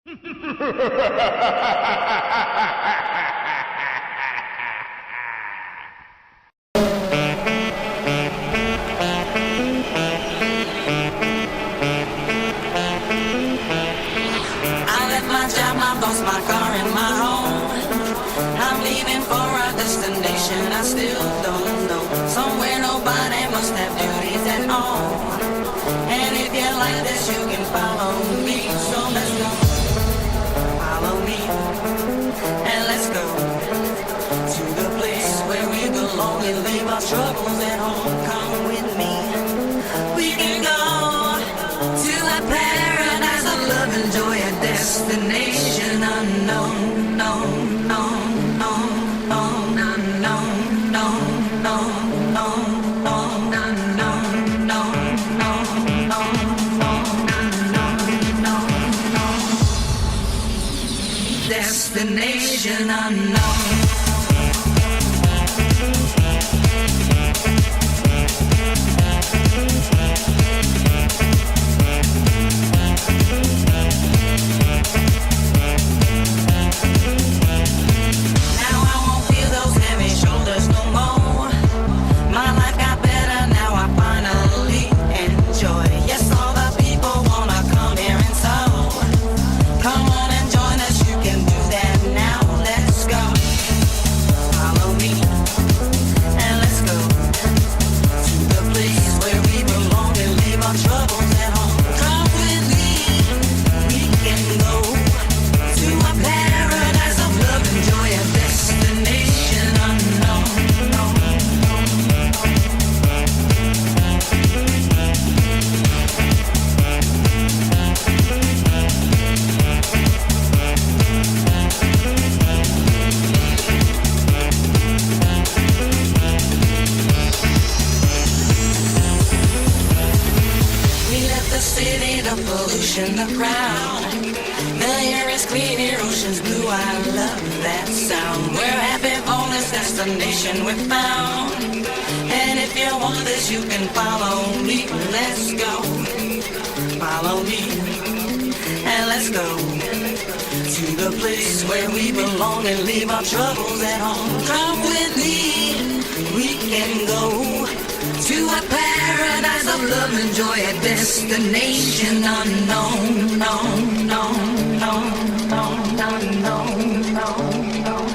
left my job, my boss, my car, and my home. I'm leaving for a destination I still don't know. Somewhere nobody must have duties at all. And if you like this, you can follow me. So let's go. Follow me. And let's go to the place where we belong and leave our troubles at home. Come with me. We can go to a paradise of love and joy, a destination unknown, no, no, no, no, no, no, no, no, no, no, no, no, no, no, no, no, destination unknown. The crowd, the air is clean, your ocean's blue. I love that sound. We're happy for this destination we found. And if you want this, you can follow me. Let's go. Follow me. And let's go to the place where we belong and leave our troubles at home. Come with me. We can go to a paradise of love and joy, a destination unknown, no, no, no, no, no, no, no, no.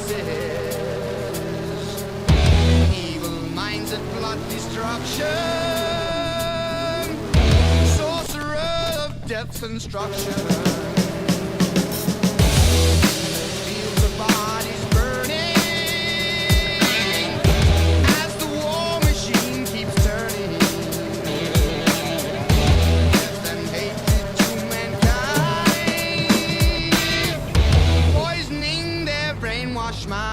faces. Evil minds that plot destruction, sorcerer of death and destruction. Fields of bodies burning as the war machine keeps turning. Death and hatred to mankind, poisoning their brainwashed minds.